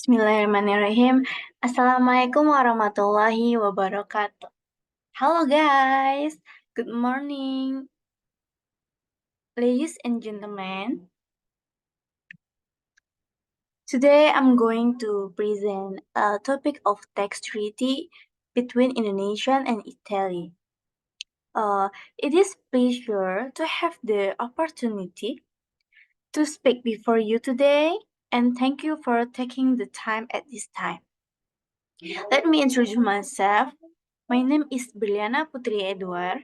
Bismillahirrahmanirrahim. Assalamualaikum warahmatullahi wabarakatuh. Hello guys, good morning, ladies and gentlemen. Today I'm going to present a topic of tax treaty between Indonesia and Italy. It is pleasure to have the opportunity to speak before you today, and thank you for taking the time at this time. Let me introduce myself. My name is Berliana Putri Edwar,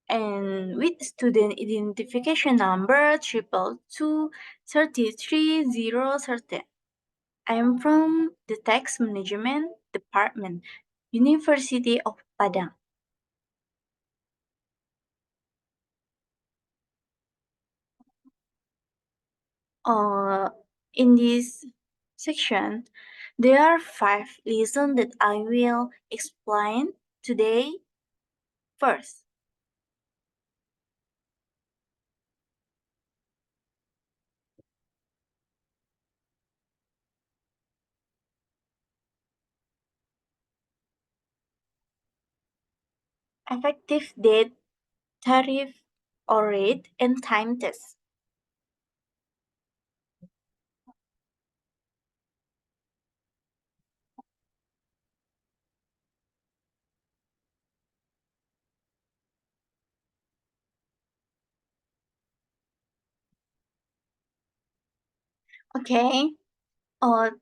and with student identification number 222-33013. I am from the Tax Management Department, University of Padang. In this section, there are 5 lessons that I will explain today. First, effective date, tariff or rate, and time test. Okay.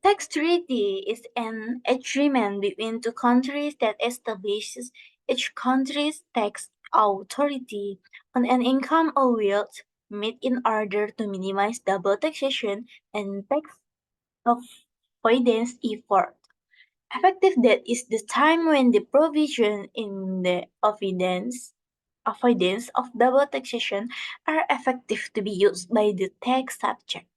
Tax treaty is an agreement between two countries that establishes each country's tax authority on an income or wealth made in order to minimize double taxation and tax avoidance effort. Effective date is the time when the provision in the avoidance of double taxation are effective to be used by the tax subject.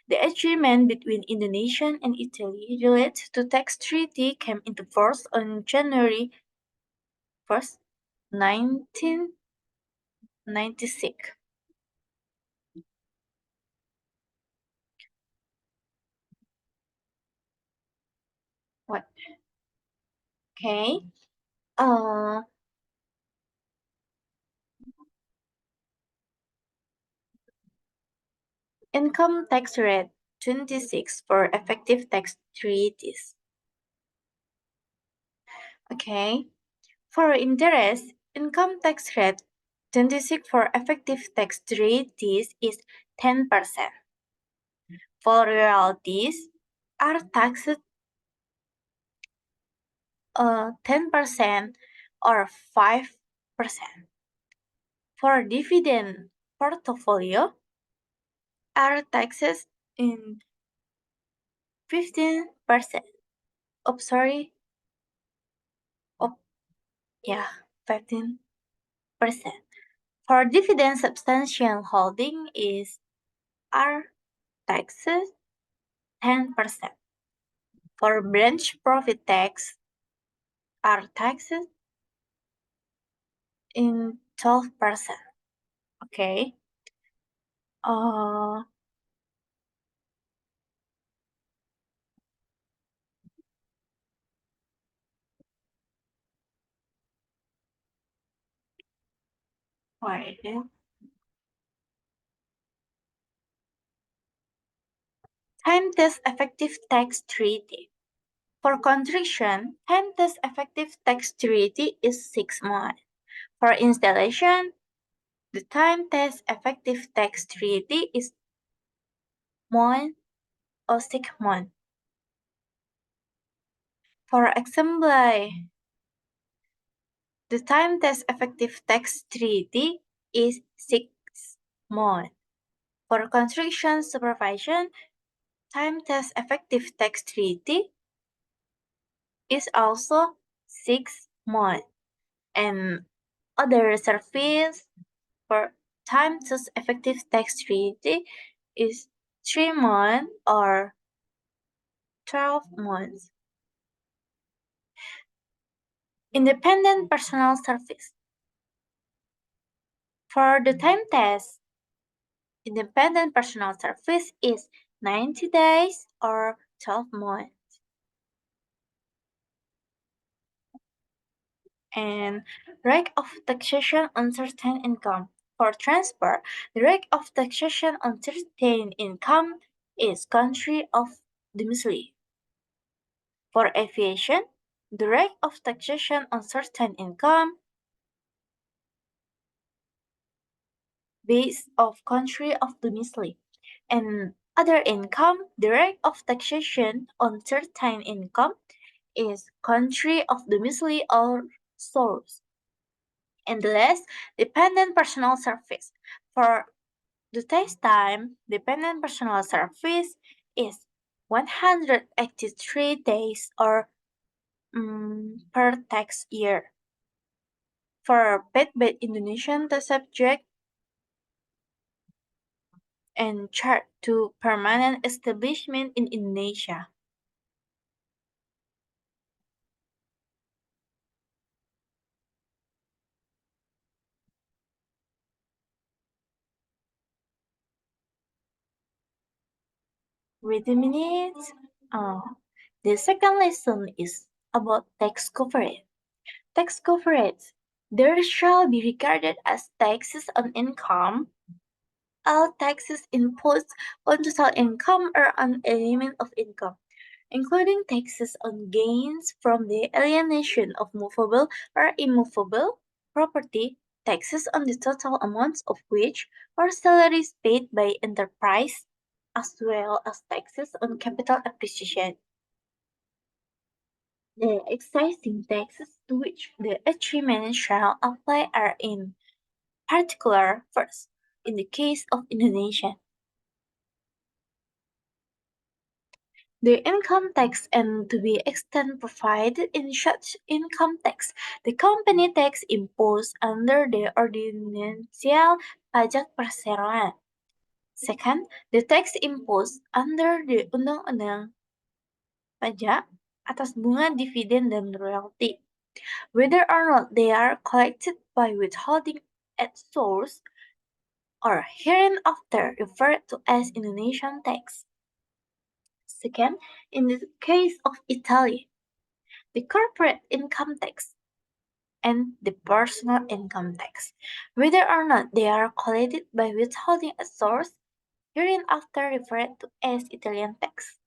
The agreement between Indonesia and Italy related to tax treaty came into force on January 1st, 1996. What? Okay. Uh, Income tax rate 26 for effective tax treaties. Okay. For interest, income tax rate 26 for effective tax treaties is 10%. For royalties are taxed 10% or 5%. For dividend portfolio are taxes in 15%. Oh, sorry. Oh, yeah, 15%. For dividend substantial holding is are taxes 10%. For branch profit tax are taxes in 12%. Okay. Uh, wait. Time test effective tax treaty. For construction, time test effective tax treaty is 6 months. For installation, the time test effective tax treaty is 1 or 6 months. For assembly, the time test effective tax treaty is 6 months. For construction supervision, time test effective tax treaty is also 6 months. And other service for time test effective tax treaty is 3 months or 12 months. Independent personal service. For the time test, independent personal service is 90 days or 12 months. And rate of taxation on certain income. For transfer, the rate of taxation on certain income is country of domicile. For aviation, the rate of taxation on certain income base of country of domicile. And other income, the rate of taxation on certain income is country of domicile or source. And the last, dependent personal service. For the test time, dependent personal service is 183 days or per tax year. For paid by Indonesian, the subject and chart to permanent establishment in Indonesia. Wait a minute. Uh, the second lesson is about tax coverage. Tax coverage. There shall be regarded as taxes on income. All taxes imposed on total income or on element of income, including taxes on gains from the alienation of movable or immovable property, taxes on the total amounts of which or salaries paid by enterprise, as well as taxes on capital appreciation. The excising taxes to which the achievement shall apply are in particular first, in the case of Indonesia, the income tax and to be extent provided in such income tax, the company tax imposed under the ordinansial pajak perseroan. Second, the tax imposed under the undang-undang pajak atas bunga dividen dan royalty, whether or not they are collected by withholding at source or hereinafter referred to as Indonesian tax. Second, in the case of Italy, the corporate income tax and the personal income tax, whether or not they are collected by withholding at source, hereinafter referred to as Italian tax.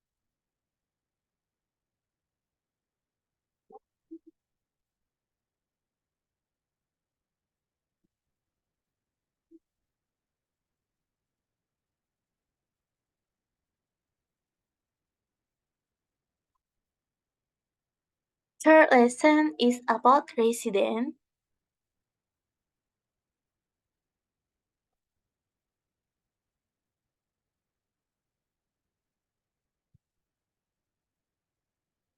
Third lesson is about resident.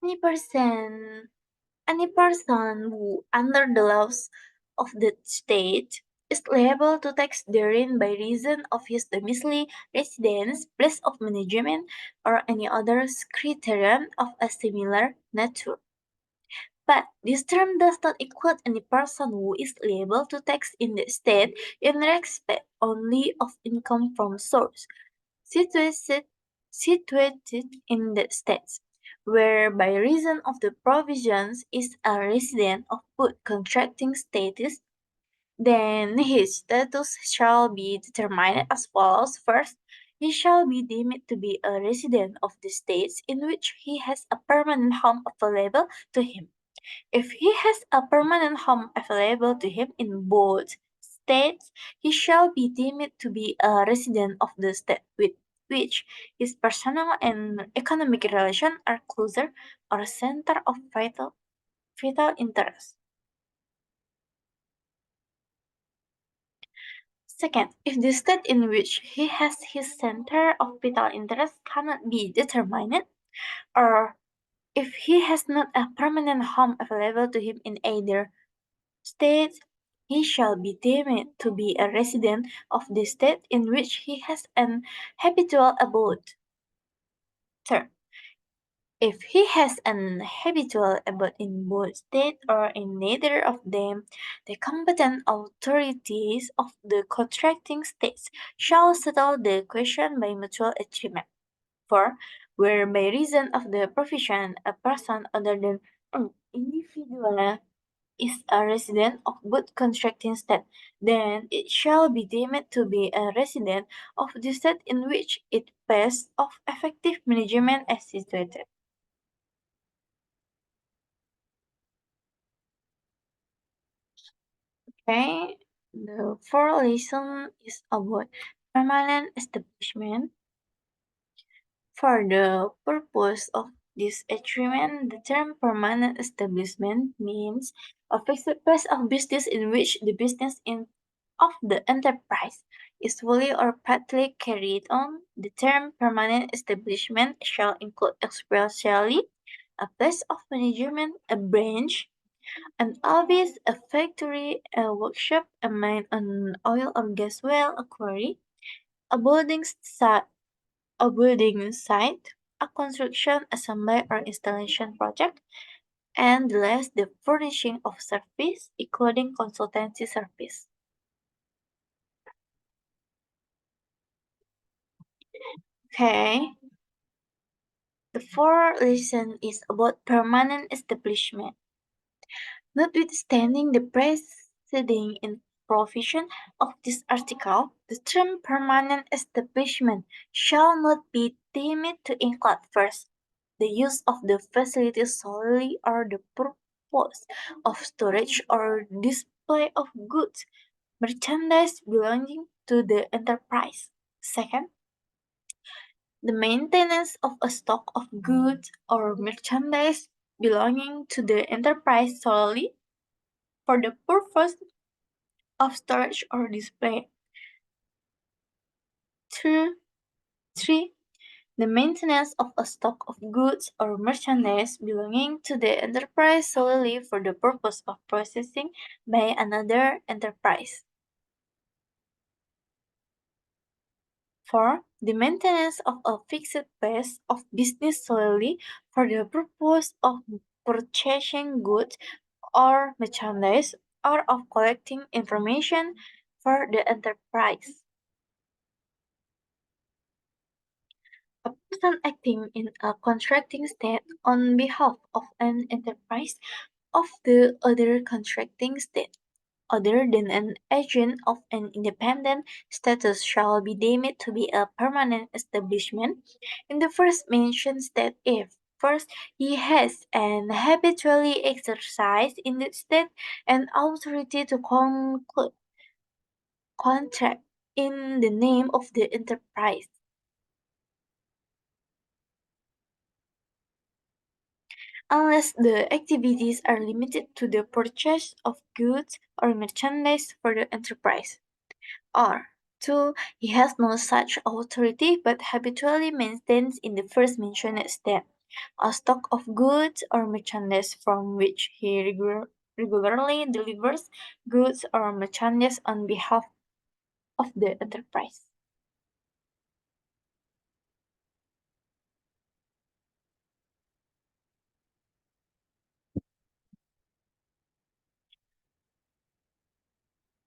Any person, any person who, under the laws of the state, is liable to tax therein by reason of his domicile, residence, place of management, or any other criterion of a similar nature. But this term does not include any person who is liable to tax in the state in respect only of income from source situated, situated in the states, where by reason of the provisions is a resident of both contracting status, then his status shall be determined as follows. First, he shall be deemed to be a resident of the states in which he has a permanent home available to him. If he has a permanent home available to him in both states, he shall be deemed to be a resident of the state with which his personal and economic relations are closer or a center of vital interest. Second, if the state in which he has his center of vital interest cannot be determined, or if he has not a permanent home available to him in either state, he shall be deemed to be a resident of the state in which he has an habitual abode. Third, if he has an habitual abode in both state or in neither of them, the competent authorities of the contracting states shall settle the question by mutual agreement. 4, where by reason of the profession a person other than an individual is a resident of both contracting state, then it shall be deemed to be a resident of the state in which it pays of effective management as situated. Okay, the fourth lesson is about permanent establishment. For the purpose of this agreement, the term permanent establishment means a fixed place of business in which the business of the enterprise is fully or partly carried on. The term permanent establishment shall include especially a place of management, a branch, an office, a factory, a workshop, a mine, an oil or gas well, a quarry, a building site, a construction, assembly, or installation project, and the last, the furnishing of service, including consultancy service. Okay, the fourth lesson is about permanent establishment. Notwithstanding the preceding in provision of this article, the term permanent establishment shall not be deemed to include first the use of the facility solely or the purpose of storage or display of goods, merchandise belonging to the enterprise. Second, the maintenance of a stock of goods or merchandise belonging to the enterprise solely for the purpose of storage or display. Two, 3. The maintenance of a stock of goods or merchandise belonging to the enterprise solely for the purpose of processing by another enterprise. 4. The maintenance of a fixed place of business solely for the purpose of purchasing goods or merchandise or of collecting information for the enterprise. A person acting in a contracting state on behalf of an enterprise of the other contracting state, other than an agent of an independent status, shall be deemed to be a permanent establishment in the first mentioned state if first he has and habitually exercised in the state an authority to conclude contract in the name of the enterprise, unless the activities are limited to the purchase of goods or merchandise for the enterprise. Or 2. He has no such authority but habitually maintains in the first mentioned step a stock of goods or merchandise from which he regularly delivers goods or merchandise on behalf of the enterprise.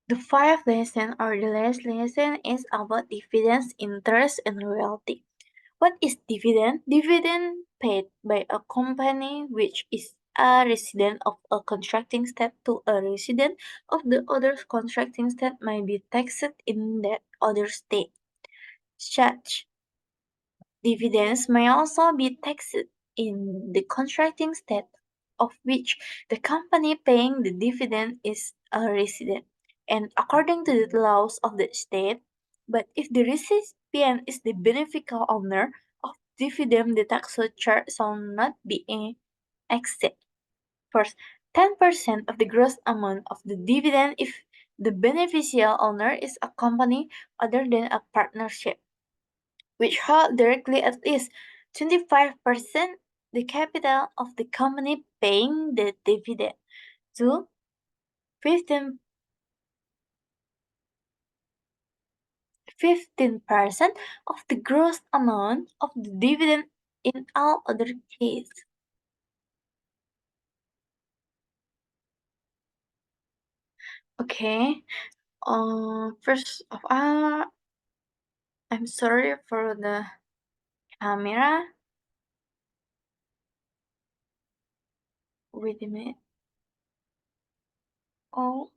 The fifth lesson or the last lesson is about dividends, interest, and royalty. What is dividend? Dividend paid by a company which is a resident of a contracting state to a resident of the other contracting state may be taxed in that other state. Such dividends may also be taxed in the contracting state of which the company paying the dividend is a resident, and according to the laws of the state. But if the recipient is the beneficial owner of dividend, the tax surcharge shall not be exceed first 10% of the gross amount of the dividend if the beneficial owner is a company other than a partnership which hold directly at least 25% the capital of the company paying the dividend. 2. 15% of the gross amount of the dividend in all other cases. Okay. First of all, I'm sorry for the Camera. Wait a minute. Oh,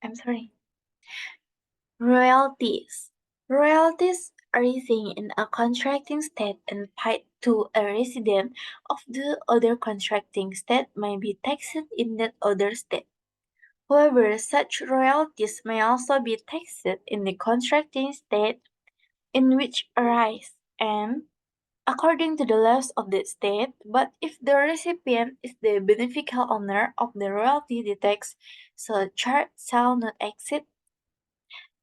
I'm sorry. Royalties. Royalties arising in a contracting state and paid to a resident of the other contracting state may be taxed in that other state. However, such royalties may also be taxed in the contracting state in which arise and according to the laws of the state, but if the recipient is the beneficial owner of the royalty, the tax so charged shall not exceed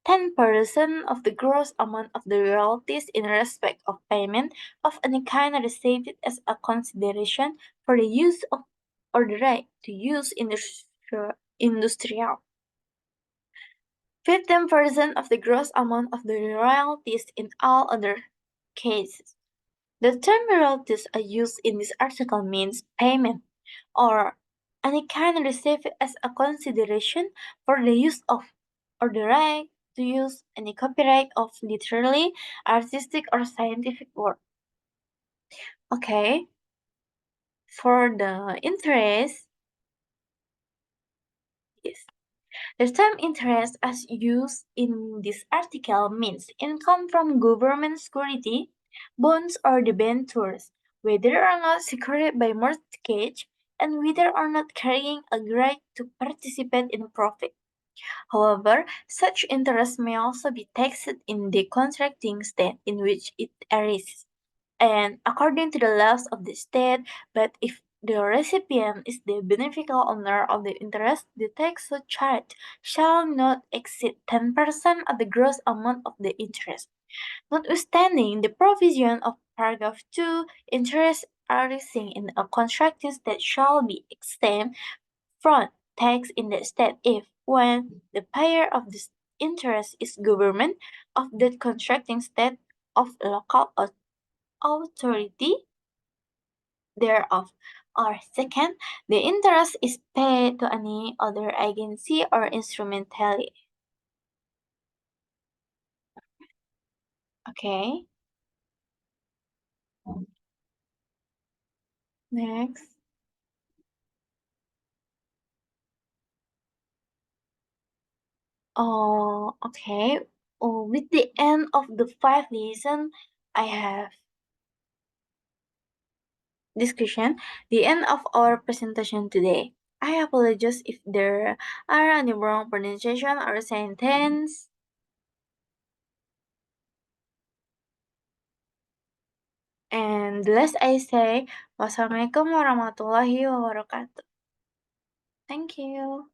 10% of the gross amount of the royalties in respect of payment of any kind received as a consideration for the use of or the right to use industrial. 15% of the gross amount of the royalties in all other cases. The term royalties are used in this article means payment or any kind received as a consideration for the use of or the right to use any copyright of literary, artistic, or scientific work. Okay, for the interest, yes. The term interest as used in this article means income from government security, bonds or debentures, whether or not secured by mortgage, and whether or not carrying a right to participate in profit. However, such interest may also be taxed in the contracting state in which it arises, and according to the laws of the state, but if the recipient is the beneficial owner of the interest, the tax charged shall not exceed 10% of the gross amount of the interest. Notwithstanding the provision of paragraph 2, interest arising in a contracting state shall be exempt from tax in the state if, when the payer of this interest is government of that contracting state of local authority thereof, or second, the interest is paid to any other agency or instrumentality. Okay, next. Okay. With the end of the five lesson, I have discussion, the end of our presentation today. I apologize if there are any wrong pronunciation or sentence. And last I say, wassalamualaikum warahmatullahi wabarakatuh. Thank you.